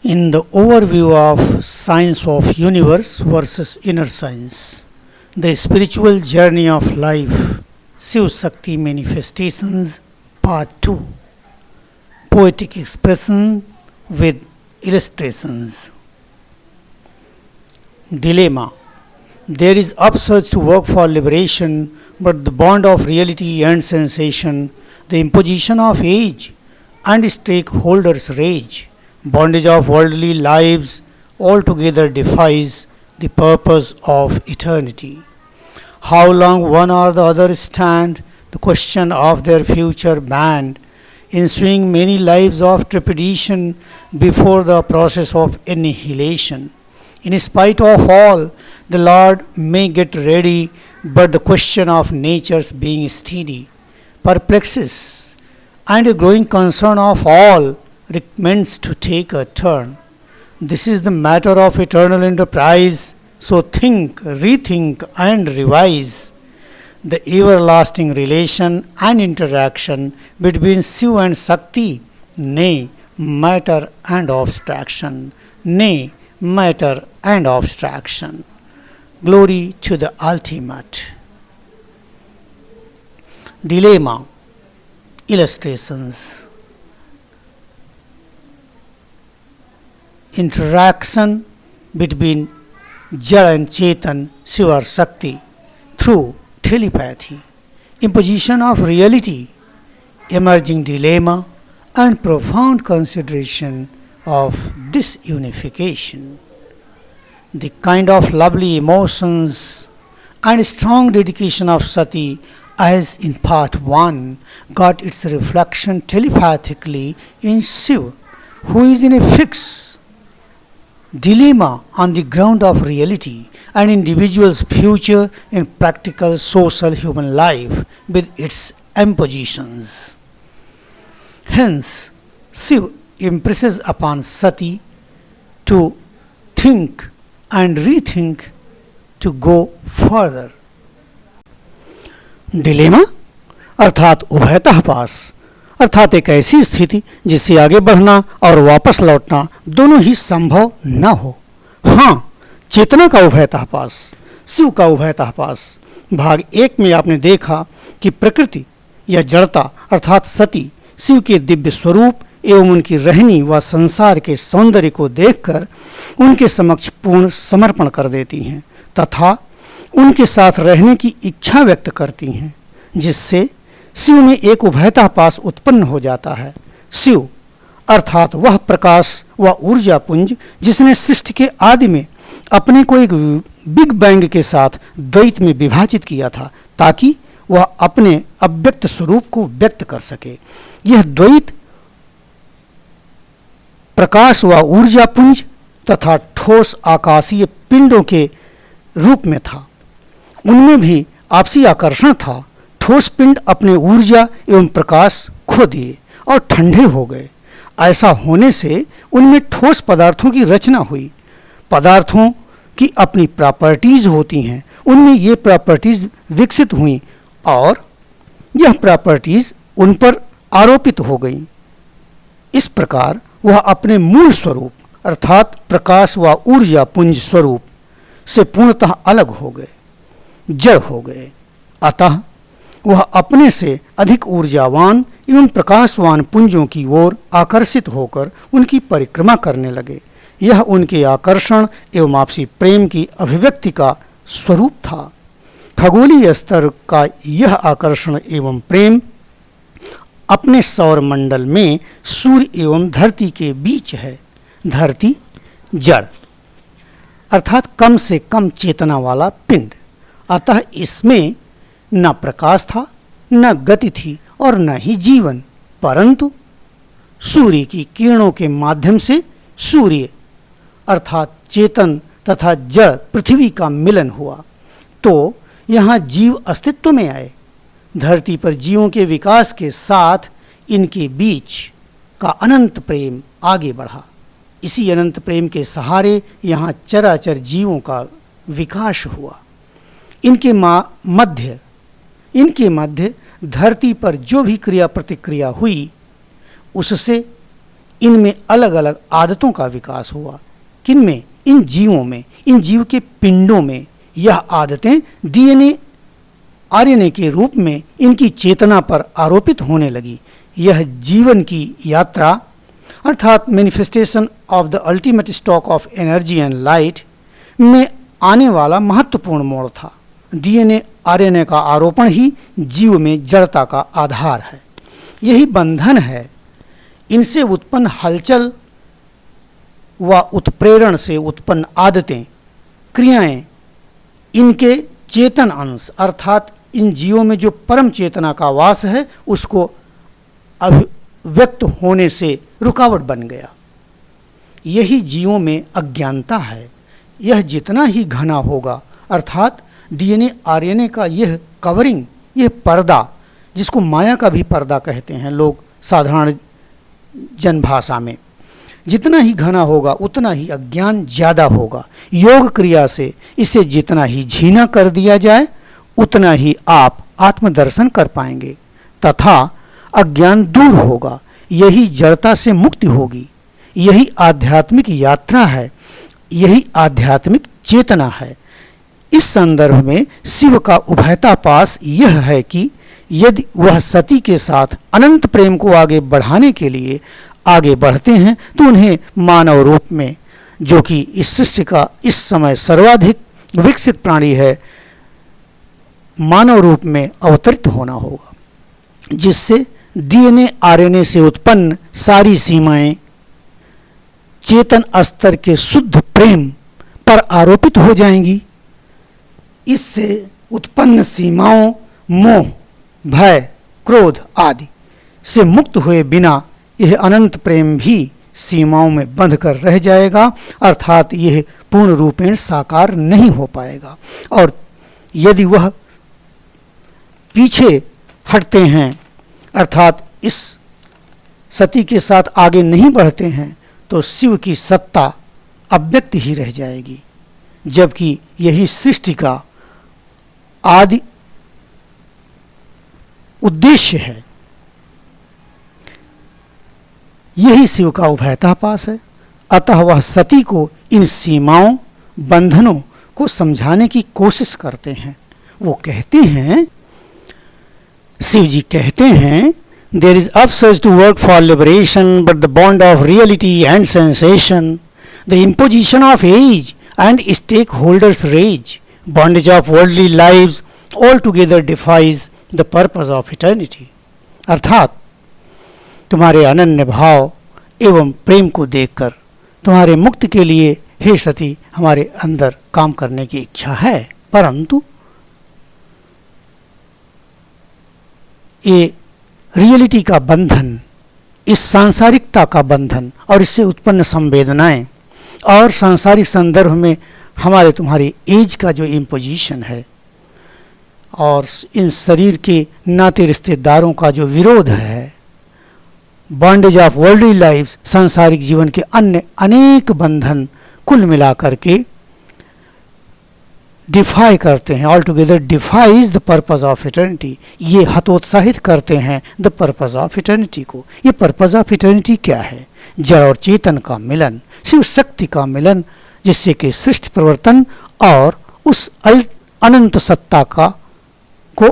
In the overview of Science of Universe versus Inner Science, the spiritual journey of life, Shiv Shakti manifestations, part 2, poetic expression with illustrations. Dilemma. There is upsurge to work for liberation, but the bond of reality and sensation, the imposition of age and stakeholders' rage, bondage of worldly lives altogether defies the purpose of eternity. How long one or the other stand, the question of their future banned, ensuing many lives of trepidation before the process of annihilation. In spite of all, the Lord may get ready, but the question of nature's being steady perplexes, and a growing concern of all recommends to take a turn. This is the matter of eternal enterprise, so think, rethink, and revise the everlasting relation and interaction between Shiv and Shakti, nay, matter and abstraction, nay, matter and abstraction. Glory to the ultimate. Dilemma. Illustrations. Interaction between Jada and Chetan, Shiva or Shakti through telepathy, imposition of reality, emerging dilemma, and profound consideration of this unification. The kind of lovely emotions and strong dedication of Sati, as in part 1, got its reflection telepathically in Shiva, who is in a fixed dilemma on the ground of reality and individual's future in practical social human life with its impositions. Hence, Shiv impresses upon Sati to think and rethink, to go further. Dilemma अर्थात उभयतः पास, अर्थात एक ऐसी स्थिति जिससे आगे बढ़ना और वापस लौटना दोनों ही संभव न हो। हाँ, चेतना का उभयतः पास, शिव का उभयतः पास। भाग 1 में आपने देखा कि प्रकृति या जड़ता अर्थात सती शिव के दिव्य स्वरूप एवं उनकी रहनी व संसार के सौंदर्य को देखकर उनके समक्ष पूर्ण समर्पण कर देती हैं तथा उनके साथ रहने की इच्छा व्यक्त करती हैं, जिससे शिव में एक उभयता पास उत्पन्न हो जाता है। शिव अर्थात वह प्रकाश व ऊर्जा पुंज जिसने सृष्टि के आदि में अपने को एक बिग बैंग के साथ द्वैत में विभाजित किया था ताकि वह अपने अव्यक्त स्वरूप को व्यक्त कर सके। यह द्वैत प्रकाश व ऊर्जा पुंज तथा ठोस आकाशीय पिंडों के रूप में था। उनमें भी आपसी आकर्षण था। ठोस पिंड अपने ऊर्जा एवं प्रकाश खो दिए और ठंडे हो गए। ऐसा होने से उनमें ठोस पदार्थों की रचना हुई। पदार्थों की अपनी प्रॉपर्टीज होती हैं, उनमें ये प्रॉपर्टीज विकसित हुई और यह प्रॉपर्टीज उन पर आरोपित हो गई। इस प्रकार वह अपने मूल स्वरूप अर्थात प्रकाश व ऊर्जा पुंज स्वरूप से पूर्णतः अलग हो गए, जड़ हो गए। अतः वह अपने से अधिक ऊर्जावान एवं प्रकाशवान पुंजों की ओर आकर्षित होकर उनकी परिक्रमा करने लगे। यह उनके आकर्षण एवं आपसी प्रेम की अभिव्यक्ति का स्वरूप था। खगोलीय स्तर का यह आकर्षण एवं प्रेम अपने सौर मंडल में सूर्य एवं धरती के बीच है। धरती जड़ अर्थात कम से कम चेतना वाला पिंड, अतः इसमें न प्रकाश था, न गति थी और न ही जीवन, परंतु सूर्य की किरणों के माध्यम से सूर्य अर्थात चेतन तथा जड़ पृथ्वी का मिलन हुआ तो यहाँ जीव अस्तित्व में आए। धरती पर जीवों के विकास के साथ इनके बीच का अनंत प्रेम आगे बढ़ा। इसी अनंत प्रेम के सहारे यहाँ चराचर जीवों का विकास हुआ। इनके मध्य धरती पर जो भी क्रिया प्रतिक्रिया हुई उससे इनमें अलग अलग आदतों का विकास हुआ। किनमें? इन जीवों में, इन जीव के पिंडों में यह आदतें डीएनए आरएनए के रूप में इनकी चेतना पर आरोपित होने लगी। यह जीवन की यात्रा अर्थात manifestation of the ultimate stock of energy and light में आने वाला महत्वपूर्ण मोड़ था। डीएनए आरएनए का आरोपण ही जीव में जड़ता का आधार है। यही बंधन है। इनसे उत्पन्न हलचल व उत्प्रेरण से उत्पन्न आदतें, क्रियाएं, इनके चेतन अंश अर्थात इन जीवों में जो परम चेतना का वास है उसको अभिव्यक्त होने से रुकावट बन गया। यही जीवों में अज्ञानता है। यह जितना ही घना होगा अर्थात डीएनए आरएनए का यह कवरिंग, यह पर्दा, जिसको माया का भी पर्दा कहते हैं लोग साधारण जनभाषा में, जितना ही घना होगा उतना ही अज्ञान ज़्यादा होगा। योग क्रिया से इसे जितना ही झीना कर दिया जाए उतना ही आप आत्मदर्शन कर पाएंगे तथा अज्ञान दूर होगा। यही जड़ता से मुक्ति होगी। यही आध्यात्मिक यात्रा है। यही आध्यात्मिक चेतना है। इस संदर्भ में शिव का उभयता पास यह है कि यदि वह सती के साथ अनंत प्रेम को आगे बढ़ाने के लिए आगे बढ़ते हैं तो उन्हें मानव रूप में, जो कि इस सृष्टि का इस समय सर्वाधिक विकसित प्राणी है, मानव रूप में अवतरित होना होगा, जिससे डीएनए आरएनए से उत्पन्न सारी सीमाएं चेतन स्तर के शुद्ध प्रेम पर आरोपित हो जाएंगी। इससे उत्पन्न सीमाओं, मोह, भय, क्रोध आदि से मुक्त हुए बिना यह अनंत प्रेम भी सीमाओं में बंध कर रह जाएगा अर्थात यह पूर्ण रूपेण साकार नहीं हो पाएगा। और यदि वह पीछे हटते हैं अर्थात इस सती के साथ आगे नहीं बढ़ते हैं तो शिव की सत्ता अव्यक्त ही रह जाएगी, जबकि यही सृष्टि का आदि उद्देश्य है। यही शिव का उभयता पास है। अतः वह सती को इन सीमाओं, बंधनों को समझाने की कोशिश करते हैं। वो कहते हैं, शिव जी कहते हैं, there is upsurge to work for liberation, but the bond of reality and sensation, the imposition of age and stakeholders' rage, bondage of worldly lives altogether defies the purpose of eternity. अर्थात तुम्हारे अनन्य भाव एवं प्रेम को देखकर तुम्हारे मुक्ति के लिए हे सती हमारे अंदर काम करने की इच्छा है, परंतु ये रियलिटी का बंधन, इस सांसारिकता का बंधन और इससे उत्पन्न संवेदनाएं और सांसारिक संदर्भ में हमारे तुम्हारी एज का जो इम्पोजिशन है और इन शरीर के नाते रिश्तेदारों का जो विरोध है, बॉन्डेज ऑफ वर्ल्डली लाइफ, सांसारिक जीवन के अन्य अनेक बंधन कुल मिलाकर के डिफाई करते हैं, all together defies the purpose of eternity. ये हतोत्साहित करते हैं द पर्पस ऑफ इटर्निटी को। ये पर्पस ऑफ इटर्निटी क्या है? जड़ और चेतन का मिलन, शिव शक्ति का मिलन, जिससे कि सृष्टि प्रवर्तन और उस अनंत सत्ता को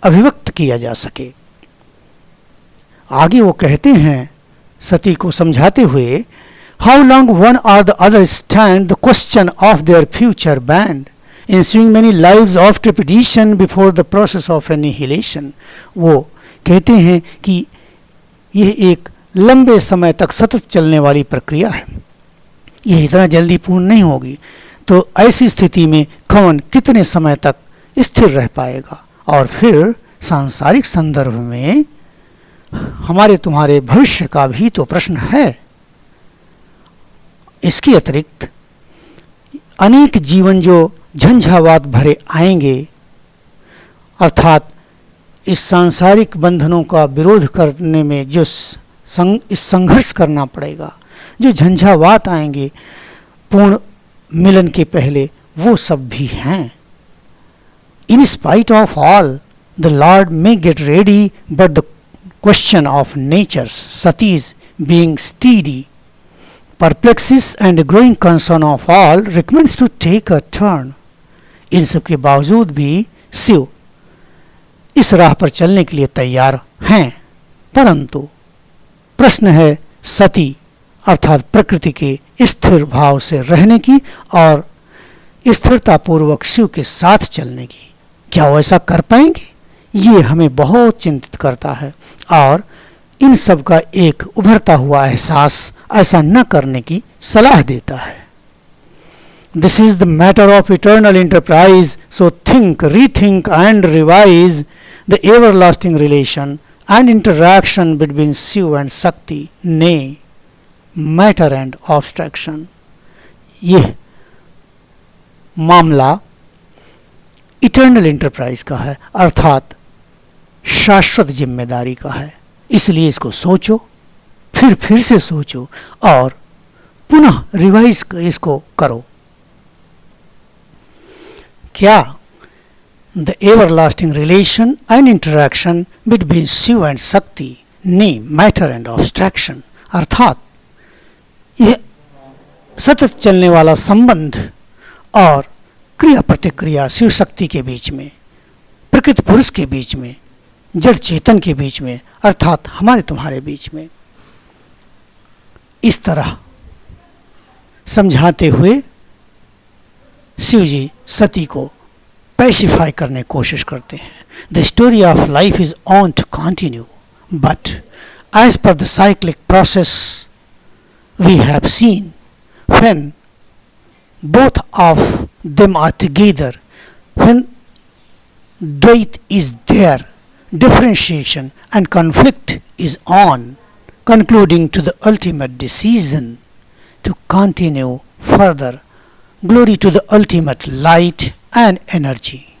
अभिव्यक्त किया जा सके। आगे वो कहते हैं सती को समझाते हुए, हाउ लॉन्ग वन और the other stand the question of their future band, ensuing many lives of trepidation before the process of annihilation। वो कहते हैं कि यह एक लंबे समय तक सतत चलने वाली प्रक्रिया है, यह इतना जल्दी पूर्ण नहीं होगी। तो ऐसी स्थिति में कौन कितने समय तक स्थिर रह पाएगा? और फिर सांसारिक संदर्भ में हमारे तुम्हारे भविष्य का भी तो प्रश्न है। इसके अतिरिक्त अनेक जीवन जो झंझावात भरे आएंगे, अर्थात इस सांसारिक बंधनों का विरोध करने में जो इस संघर्ष करना पड़ेगा, जो झंझावात आएंगे पूर्ण मिलन के पहले, वो सब भी हैं। In spite of all the Lord may get ready, but the question of nature's cities being steady, perplexes and growing concern of all, recommends to take a turn. इन सब के बावजूद भी शिव इस राह पर चलने के लिए तैयार हैं, परंतु प्रश्न है सती अर्थात प्रकृति के स्थिर भाव से रहने की और स्थिरता पूर्वक शिव के साथ चलने की। क्या वो ऐसा कर पाएंगे? ये हमें बहुत चिंतित करता है और इन सब का एक उभरता हुआ एहसास ऐसा न करने की सलाह देता है। This is the matter of eternal enterprise, so think, rethink and revise the everlasting relation and interaction between Shiva and Shakti, nay, matter and abstraction. यह मामला इटर्नल एंटरप्राइज का है अर्थात शाश्वत जिम्मेदारी का है, इसलिए इसको सोचो, फिर से सोचो और पुनः रिवाइज इसको करो। क्या the everlasting relation and interaction between Shiva and Shakti, ने मैटर एंड ऑब्स्ट्रैक्शन, अर्थात यह सतत चलने वाला संबंध और क्रिया प्रतिक्रिया शिव शक्ति के बीच में, प्रकृत पुरुष के बीच में, जड़ चेतन के बीच में, अर्थात हमारे तुम्हारे बीच में, इस तरह समझाते हुए शिव जी सती को पैसिफाई करने की कोशिश करते हैं। The story of life is on to continue, but as per the cyclic process we have seen, when both of them are together, when Dvait is there, differentiation and conflict is on, concluding to the ultimate decision to continue further. Glory to the ultimate light and energy.